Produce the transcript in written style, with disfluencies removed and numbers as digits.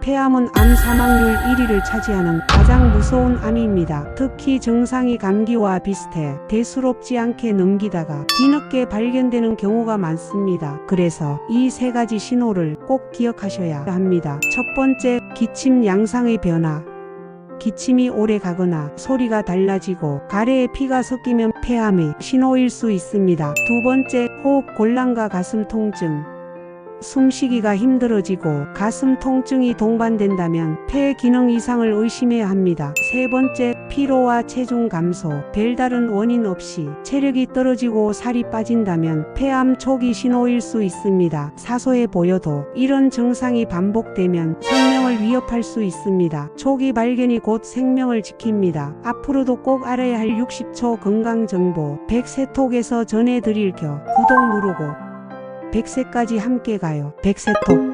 폐암은 암 사망률 1위를 차지하는 가장 무서운 암입니다. 특히 증상이 감기와 비슷해 대수롭지 않게 넘기다가 뒤늦게 발견되는 경우가 많습니다. 그래서 이 세 가지 신호를 꼭 기억하셔야 합니다. 첫 번째, 기침 양상의 변화. 기침이 오래 가거나 소리가 달라지고 가래에 피가 섞이면 폐암의 신호일 수 있습니다. 두 번째, 호흡 곤란과 가슴 통증. 숨쉬기가 힘들어지고 가슴 통증이 동반된다면 폐 기능 이상을 의심해야 합니다. 세 번째, 피로와 체중 감소. 별다른 원인 없이 체력이 떨어지고 살이 빠진다면 폐암 초기 신호일 수 있습니다. 사소해 보여도 이런 증상이 반복되면 생명을 위협할 수 있습니다. 초기 발견이 곧 생명을 지킵니다. 앞으로도 꼭 알아야 할 60초 건강정보 100세톡에서 전해드릴 겸 구독 누르고 100세까지 함께 가요. 100세톡.